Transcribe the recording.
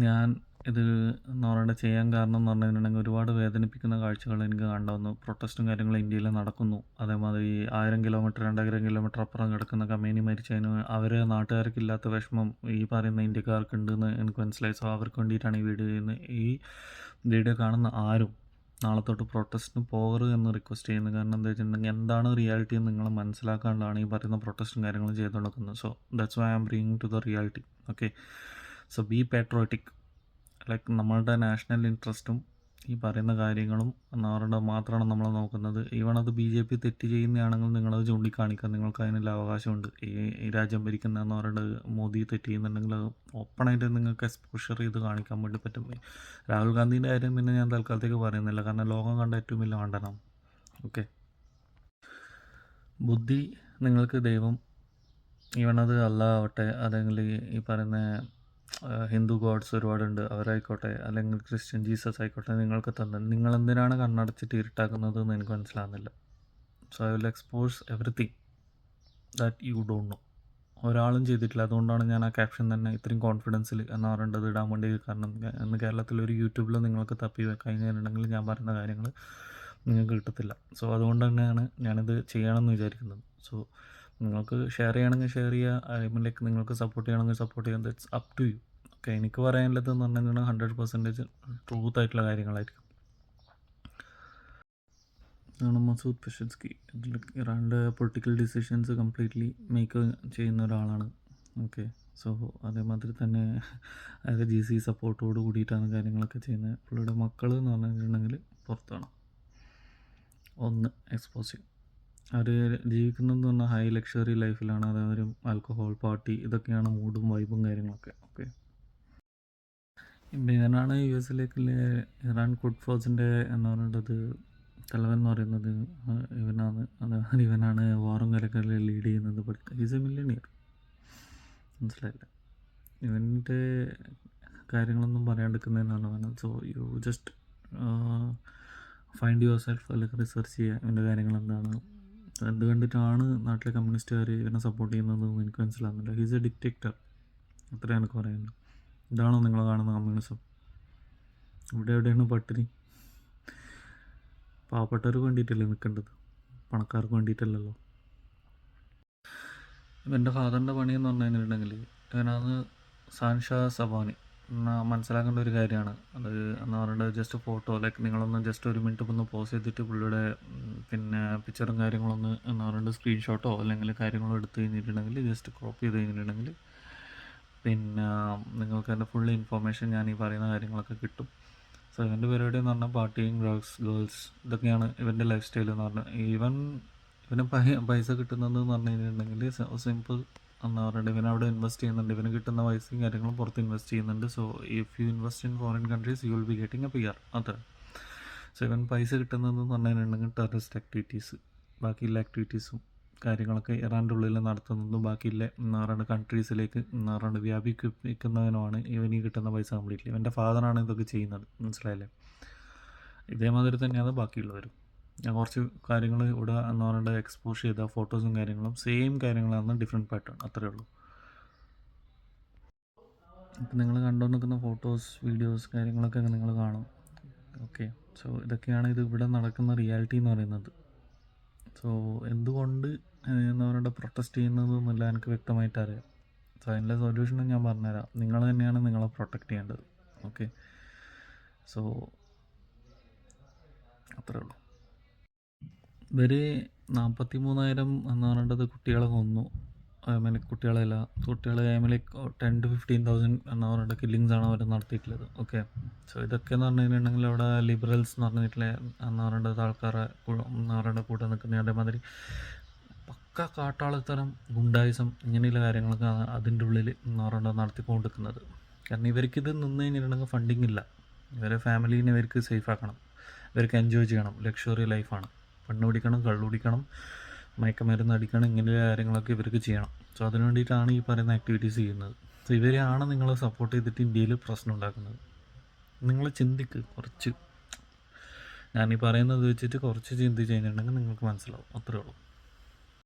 ഞാൻ ഇത് എന്ന് പറയുന്നത് ചെയ്യാൻ കാരണം എന്ന് പറഞ്ഞിട്ടുണ്ടെങ്കിൽ ഒരുപാട് വേദനിപ്പിക്കുന്ന കാഴ്ചകൾ എനിക്ക് കണ്ടുവന്നു. പ്രൊട്ടസ്റ്റും കാര്യങ്ങളും ഇന്ത്യയിൽ നടക്കുന്നു. അതേമാതിരി 1000 കിലോമീറ്റർ 2000 കിലോമീറ്റർ അപ്പുറം കിടക്കുന്ന കമേനി മരിച്ചതിന് അവരെ നാട്ടുകാർക്കില്ലാത്ത വിഷമം ഈ പറയുന്ന ഇന്ത്യക്കാർക്കുണ്ടെന്ന് എനിക്ക് മനസ്സിലായി. സോ അവർക്ക് വേണ്ടിയിട്ടാണ് ഈ വീഡിയോ ചെയ്യുന്നത്. ഈ വീഡിയോ കാണുന്ന ആരും നാളെ തൊട്ട് പ്രൊട്ടസ്റ്റിന് പോകരുത് എന്ന് റിക്വസ്റ്റ് ചെയ്യുന്നത്. കാരണം എന്താ വെച്ചിട്ടുണ്ടെങ്കിൽ എന്താണ് റിയാലിറ്റി എന്ന് നിങ്ങൾ മനസ്സിലാക്കാണ്ടാണ് ഈ പറയുന്ന പ്രൊട്ടസ്റ്റും കാര്യങ്ങളും ചെയ്തു കൊടുക്കുന്നത്. So that's why I am bringing to the reality. Okay, so be patriotic. Like നമ്മളുടെ നാഷണൽ ഇൻട്രസ്റ്റും ഈ പറയുന്ന കാര്യങ്ങളും എന്നവരുടെ മാത്രമാണ് നമ്മൾ നോക്കുന്നത്. ഈവൺ അത് BJP തെറ്റ് ചെയ്യുന്നതാണെങ്കിൽ നിങ്ങളത് ചൂണ്ടിക്കാണിക്കുക. നിങ്ങൾക്ക് അതിനുള്ള അവകാശമുണ്ട്. ഈ രാജ്യം ഭരിക്കുന്നതെന്ന് പറയുന്നത് മോദി തെറ്റ് ചെയ്യുന്നുണ്ടെങ്കിൽ അത് ഓപ്പണായിട്ട് നിങ്ങൾക്ക് എക്സ്പോഷർ ചെയ്ത് കാണിക്കാൻ വേണ്ടി പറ്റും. രാഹുൽ ഗാന്ധീൻ്റെ കാര്യം പിന്നെ ഞാൻ തൽക്കാലത്തേക്ക് പറയുന്നില്ല, കാരണം ലോകം കണ്ട ഏറ്റവും വലിയ മണ്ടനാണ്. ഓക്കെ, ബുദ്ധി നിങ്ങൾക്ക് ദൈവം, ഈവൺ അത് അല്ലാഹ് ആവട്ടെ, അല്ലെങ്കിൽ ഈ പറയുന്ന ഹിന്ദു ഗോഡ്സ് ഒരുപാടുണ്ട്, അവരായിക്കോട്ടെ, അല്ലെങ്കിൽ ക്രിസ്ത്യൻ ജീസസ് ആയിക്കോട്ടെ, നിങ്ങൾക്ക് തന്നെ നിങ്ങൾ എന്തിനാണ് കണ്ണടച്ചിട്ട് ഇരുട്ടാക്കുന്നത് എന്ന് എനിക്ക് മനസ്സിലാകുന്നില്ല. So I will expose everything that you don't know. ഒരാളും ചെയ്തിട്ടില്ല. അതുകൊണ്ടാണ് ഞാൻ ആ ക്യാപ്ഷൻ തന്നെ ഇത്രയും കോൺഫിഡൻസിൽ എന്ന് പറയേണ്ടത് ഇടാൻ വേണ്ടി. കാരണം ഇന്ന് കേരളത്തിൽ ഒരു യൂട്യൂബിൽ നിങ്ങൾക്ക് തപ്പി കഴിഞ്ഞിട്ടുണ്ടെങ്കിൽ ഞാൻ പറയുന്ന കാര്യങ്ങൾ നിങ്ങൾക്ക് കിട്ടത്തില്ല. സോ അതുകൊണ്ട് തന്നെയാണ് ഞാനിത് ചെയ്യണമെന്ന് വിചാരിക്കുന്നത്. സോ നിങ്ങൾക്ക് ഷെയർ ചെയ്യണമെങ്കിൽ ഷെയർ ചെയ്യുക, ലൈക്ക് നിങ്ങൾക്ക് സപ്പോർട്ട് ചെയ്യണമെങ്കിൽ സപ്പോർട്ട് ചെയ്യാം. That's up to you. Okay, എനിക്ക് പറയാനുള്ളതെന്ന് പറഞ്ഞാൽ 100% ട്രൂത്ത് ആയിട്ടുള്ള കാര്യങ്ങളായിരിക്കും. ആണ് മസൂദ് പെഷൻസ്കി. ഇറാൻ്റെ പൊളിറ്റിക്കൽ ഡിസിഷൻസ് കംപ്ലീറ്റ്ലി മേക്ക് ചെയ്യുന്ന ഒരാളാണ്. ഓക്കെ, സോ അതേമാതിരി തന്നെ അതായത് GC സപ്പോർട്ടോട് കൂടിയിട്ടാണ് കാര്യങ്ങളൊക്കെ ചെയ്യുന്നത്. പുള്ളിയുടെ മക്കൾ എന്ന് പറഞ്ഞിട്ടുണ്ടെങ്കിൽ പുറത്താണ്. ഒന്ന് എക്സ്പോസ് ചെയ്യും. അവർ ജീവിക്കുന്നതെന്ന് പറഞ്ഞാൽ ഹൈ ലക്ഷറി ലൈഫിലാണ്. അതായത് ആൽക്കഹോൾ, പാർട്ടി, ഇതൊക്കെയാണ് മൂഡും വൈബും കാര്യങ്ങളൊക്കെ. ഓക്കെ, ഇവനാണ് US ഇറാൻ കുഡ് ഫോഴ്സിൻ്റെ എന്ന് പറയുന്നത് തലവൻ എന്ന് പറയുന്നത് ഇവനാണ്. അതായത് ഇവനാണ് വാറും കാര്യങ്ങളിൽ ലീഡ് ചെയ്യുന്നത്. But is a millionaire. മനസ്സിലായില്ല ഇവൻ്റെ കാര്യങ്ങളൊന്നും പറയാണ്ടിരിക്കുന്നതിനാണ് വേണം. So you just find yourself, അല്ലെങ്കിൽ റിസർച്ച് ചെയ്യുക ഇവൻ്റെ കാര്യങ്ങൾ എന്താണ്, എന്ത് കണ്ടിട്ടാണ് നാട്ടിലെ കമ്മ്യൂണിസ്റ്റുകാർ ഇവനെ സപ്പോർട്ട് ചെയ്യുന്നതെന്ന് എനിക്ക് മനസ്സിലാകുന്നില്ല. ഹീസ് എ ഡിക്റ്റേറ്റർ, അത്രയാണ് എനിക്ക് പറയുന്നത്. ഇതാണോ നിങ്ങൾ കാണുന്ന കമ്മ്യൂണിസം? ഇവിടെ എവിടെയാണ് പട്ടിണി? പാവപ്പെട്ടവർക്ക് വേണ്ടിയിട്ടല്ലേ നിൽക്കേണ്ടത്, പണക്കാർക്ക് വേണ്ടിയിട്ടല്ലല്ലോ. ഇവൻ്റെ ഫാദറിൻ്റെ പണിയെന്ന് പറഞ്ഞു കഴിഞ്ഞിട്ടുണ്ടെങ്കിൽ ഇവനാണ് സാൻഷാ സബാനി. മനസ്സിലാക്കേണ്ട ഒരു കാര്യമാണ് അത് എന്ന് പറയുന്നത്. ജസ്റ്റ് ഫോട്ടോ, ലൈക്ക് നിങ്ങളൊന്ന് ജസ്റ്റ് 1 മിനിറ്റ് ഒന്ന് പോസ് ചെയ്തിട്ട് പുള്ളിയുടെ പിന്നെ പിക്ചറും കാര്യങ്ങളൊന്ന് എന്ന് പറയുന്നത് സ്ക്രീൻഷോട്ടോ അല്ലെങ്കിൽ കാര്യങ്ങളോ എടുത്ത് കഴിഞ്ഞിട്ടുണ്ടെങ്കിൽ ജസ്റ്റ് ക്രോപ്പ് ചെയ്ത് കഴിഞ്ഞിട്ടുണ്ടെങ്കിൽ പിന്നെ നിങ്ങൾക്ക് അതിൻ്റെ ഫുൾ ഇൻഫോർമേഷൻ ഞാൻ ഈ പറയുന്ന കാര്യങ്ങളൊക്കെ കിട്ടും. സോ ഇവൻ്റെ പരിപാടി എന്ന് പറഞ്ഞാൽ പാർട്ടിയും, ഡ്രഗ്സ്, ഗേൾസ്, ഇതൊക്കെയാണ് ഇവൻ്റെ ലൈഫ് സ്റ്റൈൽ എന്ന് പറഞ്ഞാൽ. ഇവന് പൈസ കിട്ടുന്നതെന്ന് പറഞ്ഞു കഴിഞ്ഞിട്ടുണ്ടെങ്കിൽ സിമ്പിൾ എന്ന് പറയുന്നത് ഇവൻ അവിടെ ഇൻവെസ്റ്റ് ചെയ്യുന്നുണ്ട്. ഇവന് കിട്ടുന്ന പൈസയും കാര്യങ്ങളും പുറത്ത് ഇൻവെസ്റ്റ് ചെയ്യുന്നുണ്ട്. So if you invest in foreign countries you will be getting A PR. അതെ. സോ ഇവൻ പൈസ കിട്ടുന്നതെന്ന് പറഞ്ഞു കഴിഞ്ഞിട്ടുണ്ടെങ്കിൽ ടെററിസ്റ്റ് ആക്ടിവിറ്റീസ്, ബാക്കിയുള്ള ആക്ടിവിറ്റീസും കാര്യങ്ങളൊക്കെ ഇറാൻ്റെ ഉള്ളിൽ നടത്തുന്നതും ബാക്കിയുള്ള എന്ന് പറയുന്ന കൺട്രീസിലേക്ക് എന്ന് പറയുന്നത് വ്യാപിക്കുന്നതിനുമാണ് ഇവന് കിട്ടുന്ന പൈസ കംപ്ലീറ്റ്ലി. ഇവൻ്റെ ഫാദറാണ് ഇതൊക്കെ ചെയ്യുന്നത്. മനസ്സിലായില്ലേ? ഇതേമാതിരി തന്നെയാണ് ബാക്കിയുള്ളവരും. ഞാൻ കുറച്ച് കാര്യങ്ങൾ ഇവിടെ എന്ന് പറയുന്നത് എക്സ്പോസ് ചെയ്ത ഫോട്ടോസും കാര്യങ്ങളും സെയിം കാര്യങ്ങളാണ്, ഡിഫറെൻറ്റ് പാറ്റേൺ, അത്രയേ ഉള്ളൂ. ഇപ്പം നിങ്ങൾ കണ്ടുകൊണ്ടിരിക്കുന്ന ഫോട്ടോസ്, വീഡിയോസ്, കാര്യങ്ങളൊക്കെ നിങ്ങൾ കാണും. ഓക്കെ, സോ ഇതൊക്കെയാണ് ഇത് ഇവിടെ നടക്കുന്ന റിയാലിറ്റി എന്ന് പറയുന്നത്. സോ എന്തുകൊണ്ട് എന്ന് പറയുന്നത് പ്രൊട്ടസ്റ്റ് ചെയ്യുന്നതെന്നല്ല എനിക്ക് വ്യക്തമായിട്ട് അറിയാം. സോ അതിൻ്റെ സൊല്യൂഷനും ഞാൻ പറഞ്ഞുതരാം. നിങ്ങൾ തന്നെയാണ് നിങ്ങളെ പ്രൊട്ടക്റ്റ് ചെയ്യേണ്ടത്. ഓക്കെ, സോ അത്രേ ഉള്ളൂ. ഇവർ 43,000 എന്ന് പറയേണ്ടത് കുട്ടികളെ കൊന്നു. കുട്ടികളെയല്ല, കുട്ടികളെ ലൈക്ക് 10 to 15,000 എന്ന് പറഞ്ഞിട്ട് കില്ലിങ്സാണ് അവർ നടത്തിയിട്ടുള്ളത്. ഓക്കെ, സോ ഇതൊക്കെ എന്ന് പറഞ്ഞു കഴിഞ്ഞിട്ടുണ്ടെങ്കിൽ അവിടെ ലിബറൽസ് എന്ന് പറഞ്ഞിട്ടുള്ള എന്ന് പറയേണ്ടത് ആൾക്കാരെ എന്ന് പറയേണ്ട കൂടെ നിൽക്കുന്ന അതേമാതിരി പക്ക കാട്ടാളത്തരം, ഗുണ്ടായിസം, ഇങ്ങനെയുള്ള കാര്യങ്ങളൊക്കെ അതിൻ്റെ ഉള്ളിൽ എന്ന് പറയേണ്ടത് നടത്തിക്കൊണ്ടിരിക്കുന്നത്. കാരണം ഇവർക്കിത് നിന്ന് കഴിഞ്ഞിട്ടുണ്ടെങ്കിൽ ഫണ്ടിങ് ഇല്ല. ഇവരെ ഫാമിലീനെ ഇവർക്ക് സേഫ് ആക്കണം, ഇവർക്ക് എൻജോയ് ചെയ്യണം, ലക്ഷറി ലൈഫാണ്. പെണ്ണ് പിടിക്കണം, കള്ളു പിടിക്കണം, മയക്കമരുന്ന് അടിക്കണം, ഇങ്ങനെയുള്ള കാര്യങ്ങളൊക്കെ ഇവർക്ക് ചെയ്യണം. സോ അതിന് വേണ്ടിയിട്ടാണ് ഈ പറയുന്ന ആക്ടിവിറ്റീസ് ചെയ്യുന്നത്. സോ ഇവരെയാണ് നിങ്ങൾ സപ്പോർട്ട് ചെയ്തിട്ട് ഇന്ത്യയിൽ പ്രശ്നം ഉണ്ടാക്കുന്നത്. നിങ്ങൾ ചിന്തിക്ക് കുറച്ച്. ഞാനീ പറയുന്നത് വെച്ചിട്ട് കുറച്ച് ചിന്തിച്ച് കഴിഞ്ഞിട്ടുണ്ടെങ്കിൽ നിങ്ങൾക്ക് മനസ്സിലാവും. അത്രേ ഉള്ളൂ.